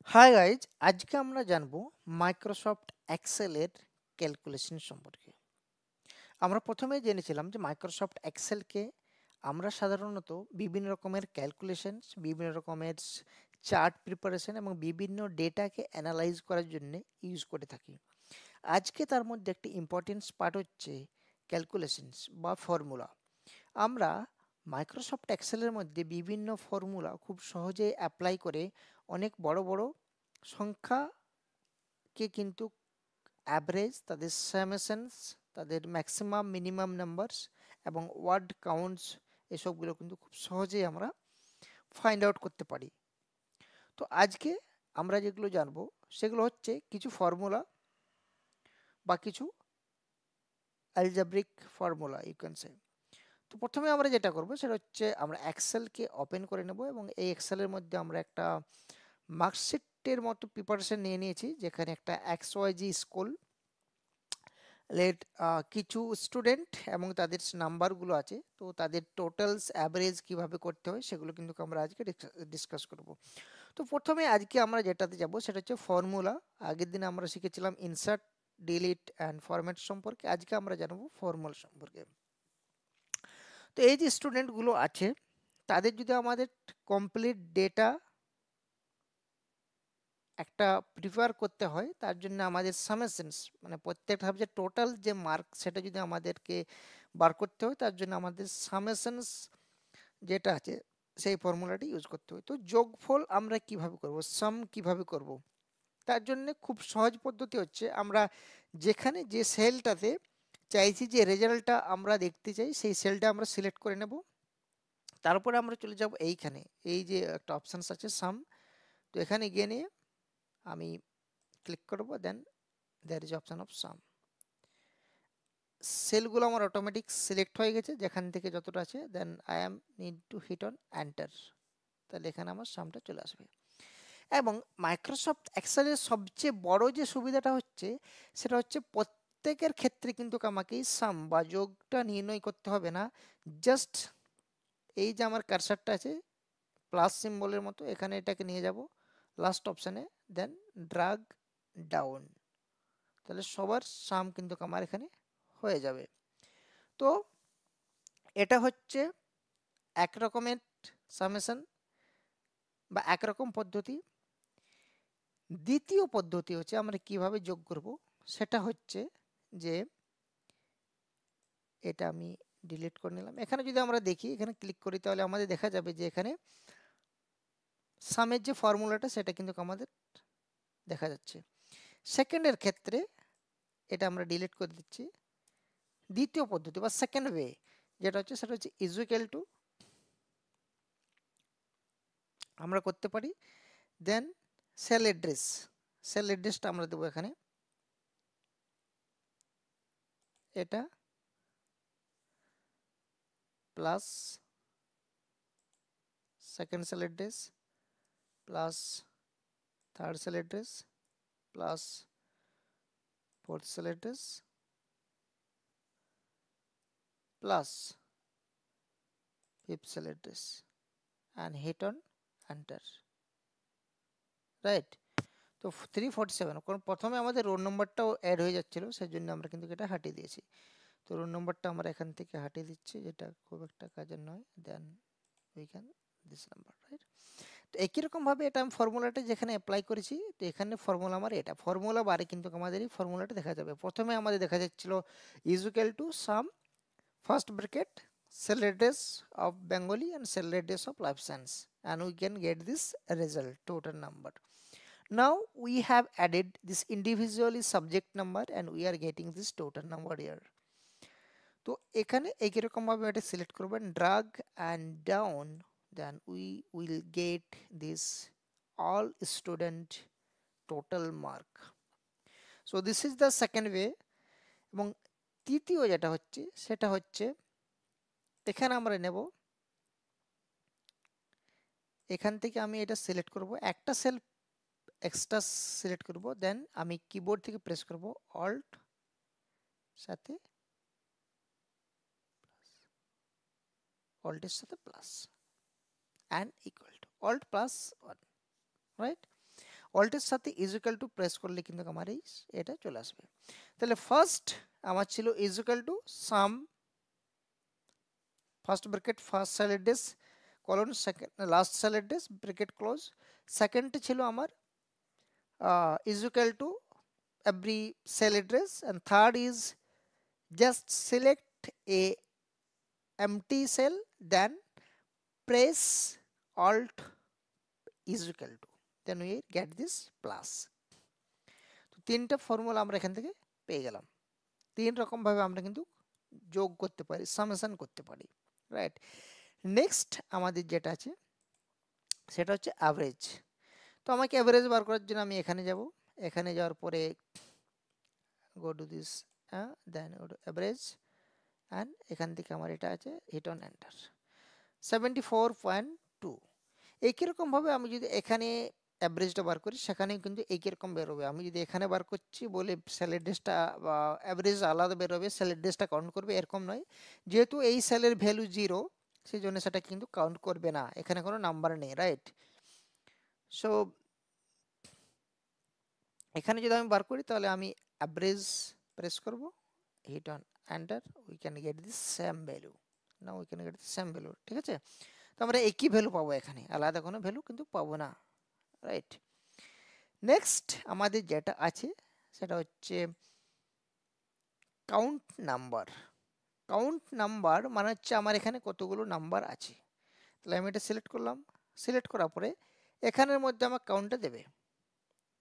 Hi guys, আজকে আমরা জানবো মাইক্রোসফট এক্সেলের ক্যালকুলেশন সম্পর্কে। আমরা প্রথমে জেনেছিলাম যে মাইক্রোসফট এক্সেলকে আমরা সাধারণত বিভিন্ন রকমের ক্যালকুলেশনস, বিভিন্ন রকমের চার্ট প্রিপারেশন এবং বিভিন্ন ডেটাকে অ্যানালাইজ করার জন্য ইউজ করে থাকি। আজকে তার মধ্যে একটি ইম্পর্টেন্স পার্ট হচ্ছে ক্যালকুলেশনস বা ফর্মুলা। আমরা মাইক্রোসফট এক্সেলের মধ্যে বিভিন্ন ফর্মুলা খুব সহজে অ্যাপ্লাই করে অনেক বড় বড় সংখ্যাকে কিন্তু অ্যাভারেজ, তাদের সামেশনস, তাদের ম্যাক্সিমাম মিনিমাম নাম্বারস এবং ওয়ার্ড কাউন্টস এসবগুলো কিন্তু খুব সহজেই আমরা ফাইন্ড আউট করতে পারি। তো আজকে আমরা যেগুলো জানবো সেগুলো হচ্ছে কিছু ফর্মুলা বা কিছু algebraic formula you can say. তো প্রথমে আমরা যেটা করব সেটা হচ্ছে আমরা এক্সেলকে ওপেন করে নেব এবং এই এক্সেলের মধ্যে আমরা একটা মার্কশিটের মতো প্রিপারেশন নিয়ে নিয়েছি, যেখানে একটা XYZ স্কুল লেট কিছু স্টুডেন্ট এবং তাদের নাম্বারগুলো আছে। তো তাদের টোটালস অ্যাভারেজ কিভাবে করতে হয় সেগুলো কিন্তু আমরা আজকে ডিসকাস করব। তো প্রথমে আজকে আমরা যেটাতে যাব সেটা হচ্ছে ফর্মুলা। আগের দিন আমরা শিখেছিলাম ইনসার্ট, ডিলিট অ্যান্ড ফরম্যাট সম্পর্কে। আজকে আমরা জানবো ফর্মুলা সম্পর্কে। তো এই যে স্টুডেন্টগুলো আছে তাদের যদি আমাদের কমপ্লিট ডেটা একটা প্রিপেয়ার করতে হয়, তার জন্য আমাদের সামেশনস মানে প্রত্যেকটা সাবজেক্ট টোটাল যে মার্ক সেটা যদি আমাদেরকে বার করতে হয়, তার জন্য আমাদের সামেশনস যেটা আছে সেই ফর্মুলাটি ইউজ করতে হয়। তো যোগফল আমরা কিভাবে করব, সাম কিভাবে করব, তার জন্য খুব সহজ পদ্ধতি হচ্ছে আমরা যেখানে যে সেলটাতে চাইছি যে রেজাল্টটা আমরা দেখতে চাই সেই সেলটা আমরা সিলেক্ট করে নেব। তারপরে আমরা চলে যাব এইখানে, এই যে একটা অপশানস আছে সাম। তো এখানে গিয়ে নিয়ে আমি ক্লিক করব, then there is option of some. সেলগুলো আমার অটোমেটিক সিলেক্ট হয়ে গেছে যেখান থেকে যতটা আছে, then I am need to hit on enter. তাহলে এখানে আমার সামটা চলে আসবে। এবং মাইক্রোসফট এক্সেলের সবচেয়ে বড় যে সুবিধাটা হচ্ছে সেটা হচ্ছে প্রত্যেকের ক্ষেত্রে কিন্তু আমাকে এই সাম বা যোগটা নির্ণয় করতে হবে না। জাস্ট এই যে আমার কারসারটা আছে প্লাস সিম্বলের মতো, এখানে এটাকে নিয়ে যাব লাস্ট অপশানে, দেন ড্রাগ ডাউন। তাহলে সবার সাম কিন্তু আমার এখানে হয়ে যাবে। তো এটা হচ্ছে এক রকমের সামেশন বা একরকম পদ্ধতি। দ্বিতীয় পদ্ধতি হচ্ছে আমরা কিভাবে যোগ করব, সেটা হচ্ছে যে এটা আমি ডিলিট করে নিলাম। এখানে যদি আমরা দেখি, এখানে ক্লিক করি, তাহলে আমাদের দেখা যাবে যে এখানে সামের যে ফর্মুলাটা সেটা কিন্তু আমাদের দেখা যাচ্ছে। সেকেন্ডের ক্ষেত্রে এটা আমরা ডিলিট করে দিচ্ছি। দ্বিতীয় পদ্ধতি বা সেকেন্ড ওয়ে যেটা হচ্ছে সেটা হচ্ছে ইকুয়াল টু আমরা করতে পারি, দেন সেল অ্যাড্রেস। সেল অ্যাড্রেসটা আমরা দেবো এখানে, এটা plus second sale address plus third sell address plus fourth cell address plus fifth cell address and hit on enter, right. তো 347, কারণ প্রথমে আমাদের রোল নম্বরটাও অ্যাড হয়ে যাচ্ছিল, সেই জন্য আমরা কিন্তু এটা হাটিয়ে দিয়েছি। তো রোল নম্বরটা আমরা এখান থেকে হাটিয়ে দিচ্ছি, যেটা খুব একটা কাজের নয়, then we can this number, right. তো একই রকমভাবে এটা আমি ফর্মুলাটা যেখানে অ্যাপ্লাই করেছি, তো এখানে ফর্মুলা আমার এটা ফর্মুলা বারে কিন্তু আমাদের এই ফর্মুলাটা দেখা যাবে। প্রথমে আমাদের দেখা যাচ্ছিল equal to some first bracket cell address of Bengali and cell address of life science, and we can get this result total number. Now we have added this individually subject number and we are getting this total number here. তো এখানে একই রকম ভাবে এটা select করবেন, drag and down, then we will get this all student total mark. So this is the second way. এবং তৃতীয় যেটা হচ্ছে সেটা হচ্ছে এখানে আমরা নেব, এখান থেকে আমি এটা সিলেক্ট করব, একটা সেল এক্সট্রা সিলেক্ট করব, দেন আমি কিবোর্ড থেকে প্রেস করব অল্ট সাথে অল্টের সাথে plus and equal to alt plus 1, right. অল্টের সাথে ইজ ইকুয়াল টু প্রেস করলে কিন্তু আমার এটা চলে আসবে। তাহলে ফার্স্ট আমার ছিল is equal to some first bracket first salary days colon second last salary days bracket close, second ছিল আমার is equal to every salary days, and third is just select a empty cell then press alt is equal to, then we get this plus. তো তিনটা formula আমরা এখান থেকে পেয়ে গেলাম। তিন রকম ভাবে আমরা কিন্তু যোগ করতে পারি, সামেশন করতে পারি, রাইট। নেক্সট আমাদের যেটা আছে সেটা হচ্ছে অ্যাভারেজ। তো আমাকে অ্যাভারেজ বার করার জন্য আমি এখানে যাব, এখানে যাওয়ার পরে go to this then go to average and এখান থেকে আমার এটা আছে হিট অন এন্টার 74.2। একই রকমভাবে আমি যদি এখানে অ্যাভারেজটা বার করি সেখানেও কিন্তু একই রকম বেরোবে। আমি যদি এখানে বার করছি বলে স্যালারি ডেসটা বা অ্যাভারেজ আলাদা বেরোবে, স্যালারি ডেসটা কাউন্ট করবে এরকম নয়। যেহেতু এই সেলের ভ্যালু 0 সেই জন্য সেটা কিন্তু কাউন্ট করবে না, এখানে কোনো নাম্বার নেই, রাইট। সো এখানে যদি আমি বার করি তাহলে আমি অ্যাভারেজ প্রেস করব, hit on enter, we can get this same value, না we can get this same value, ঠিক আছে। তো আমরা একই ভ্যালু পাবো, এখানে আলাদা কোনো ভ্যালু কিন্তু পাবো না, রাইট। নেক্সট আমাদের যেটা আছে সেটা হচ্ছে কাউন্ট নাম্বার। কাউন্ট নাম্বার মানে হচ্ছে আমার এখানে কতগুলো নাম্বার আছে। তাহলে আমি এটা সিলেক্ট করলাম, সিলেক্ট করার পরে এখানের মধ্যে আমার কাউন্টটা দেবে।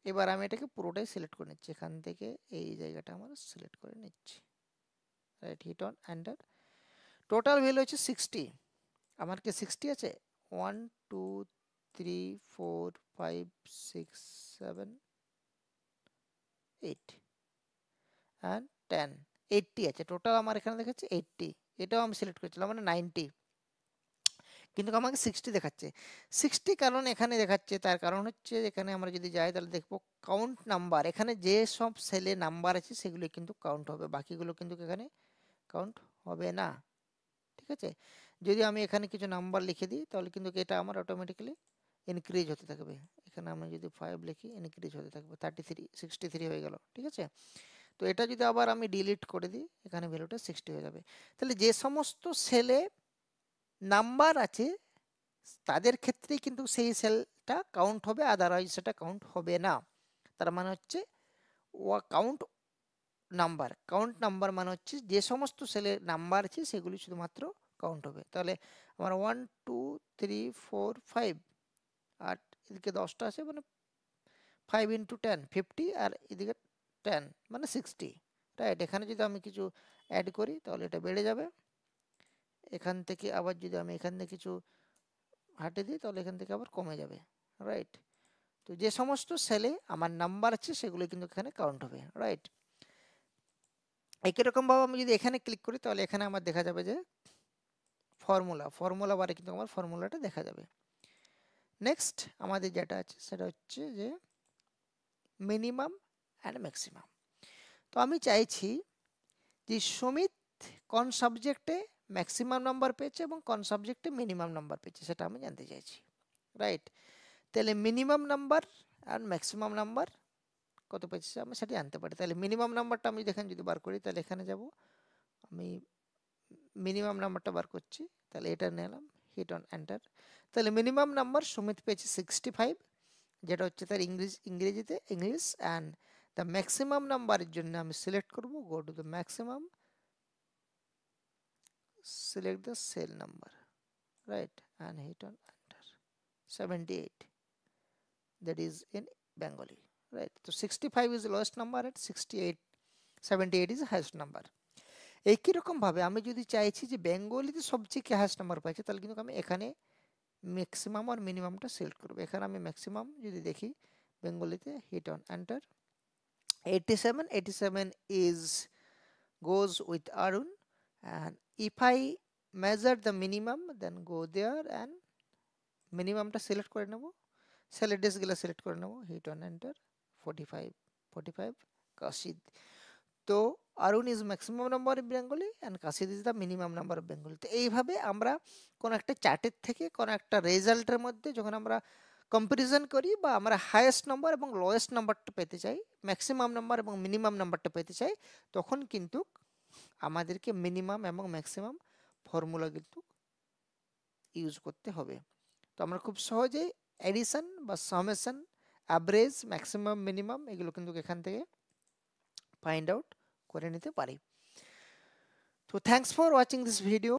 এবার আমি এটাকে পুরোটাই সিলেক্ট করে নিচ্ছি, এখান থেকে এই জায়গাটা আমার সিলেক্ট করে নিচ্ছি, right, hit on enter. Total value হচ্ছে 60। আমার কি 60 আছে? 1 2 3 4 5 6 7 8 and 10 80 আছে টোটাল। আমার এখানে দেখাচ্ছে 80, এটাও আমি সিলেক্ট করেছিলাম মানে 90, কিন্তু আমাকে 60 দেখাচ্ছে। 60 কারণ এখানে দেখাচ্ছে, তার কারণ হচ্ছে এখানে আমরা যদি যাই তাহলে দেখবো কাউন্ট নাম্বার, এখানে যে সব সেলে নাম্বার আছে সেগুলো কিন্তু কাউন্ট হবে, বাকিগুলো কিন্তু এখানে কাউন্ট হবে না, ঠিক আছে। যদি আমি এখানে কিছু নাম্বার লিখে দিই তাহলে কিন্তু এটা আমার অটোমেটিক্যালি ইনক্রিজ হতে থাকবে। এখানে আমরা যদি 5 লিখি ইনক্রিজ হতে থাকবে, 33 63 হয়ে গেল, ঠিক আছে। তো এটা যদি আবার আমি ডিলিট করে দিই এখানে ভ্যালুটা 60 হয়ে যাবে। তাহলে যে সমস্ত সেলে নাম্বার আছে তাদের ক্ষেত্রেই কিন্তু সেই সেলটা কাউন্ট হবে, আদারওয়াইজ সেটা কাউন্ট হবে না। তার মানে হচ্ছে কাউন্ট নাম্বার, কাউন্ট নাম্বার মানে হচ্ছে যে সমস্ত সেলে নাম্বার আছে সেগুলি শুধুমাত্র কাউন্ট হবে। তাহলে আমার 1 2 3 4 5 আর এদিকে 10টা আছে মানে 5 × 10 50 আর এদিকে 10 মানে 60, রাইট। এখানে যদি আমি কিছু অ্যাড করি তাহলে এটা বেড়ে যাবে। এখান থেকে আবার যদি আমি এখান থেকে কিছু হাটে দিই তাহলে এখান থেকে আবার কমে যাবে, রাইট। তো যে সমস্ত সেলে আমার নাম্বার আছে সেগুলো কিন্তু এখানে কাউন্ট হবে, রাইট। একই রকম ভাবে আমি যদি এখানে ক্লিক করি তাহলে এখানে আমার দেখা যাবে যে ফর্মুলা বারে কিন্তু আমার ফর্মুলাটা দেখা যাবে। নেক্সট আমাদের যেটা আছে সেটা হচ্ছে যে মিনিমাম অ্যান্ড ম্যাক্সিমাম। তো আমি চাইছি যে সুমিত কোন সাবজেক্টে ম্যাক্সিমাম নাম্বার পেয়েছে এবং কোন সাবজেক্টে মিনিমাম নাম্বার পেয়েছে সেটা আমি জানতে চাইছি, রাইট। তাহলে মিনিমাম নাম্বার আর ম্যাক্সিমাম নাম্বার কত পেয়েছে আমি সেটা জানতে পারি। তাহলে মিনিমাম নাম্বারটা আমি এখানে যদি বার করি তাহলে এখানে যাব, আমি মিনিমাম নাম্বারটা বার করছি, তাহলে এটা নিলাম, হিট অন এন্টার। তাহলে মিনিমাম নাম্বার সুমিত পেয়েছে 65, যেটা হচ্ছে তার ইংরেজিতে ইংলিশ। অ্যান্ড দ্য ম্যাক্সিমাম নাম্বারের জন্য আমি সিলেক্ট করব, go to the maximum, select the cell number, right, and hit on enter, 78, that is in Bengali, right. So 65 is the lowest number and 78 is the highest number. একই রকম ভাবে আমি যদি চাইছি যে বেঙ্গলিতে সবচেয়ে হাইয়েস্ট নাম্বার পাইছে তাহলে কিন্তু আমি এখানে ম্যাক্সিমাম আর মিনিমামটা সিলেক্ট করব। এখানে আমি ম্যাক্সিমাম যদি দেখি বেঙ্গলিতে, hit on enter, 87 is goes with Arun, and if I measure the minimum then go there and মিনিমামটা সিলেক্ট করে নেব, সেলের ডেসগুলো সিলেক্ট করে নেব, হিট অন এন্টার, 45 কাশিদ। তো Arun is maximum number of Bengali and Kashid is the minimum number of Bengali. তো এইভাবে আমরা কোনো একটা চার্টের থেকে কোনো একটা রেজাল্টের মধ্যে যখন আমরা কম্পারিজন করি বা আমরা হাইয়েস্ট নাম্বার এবং লোয়েস্ট নাম্বারটা পেতে চাই, ম্যাক্সিমাম নাম্বার এবং মিনিমাম নাম্বারটা পেতে চাই, তখন কিন্তু আমাদেরকে মিনিমাম এবং ম্যাক্সিমাম ফর্মুলা কিন্তু ইউজ করতে হবে। তো আমরা খুব সহজেই এডিশন বা সামেশন, অ্যাভারেজ, ম্যাক্সিমাম, মিনিমাম এগুলো কিন্তু এখান থেকে ফাইন্ড আউট করে নিতে পারি। তো thanks for watching this video.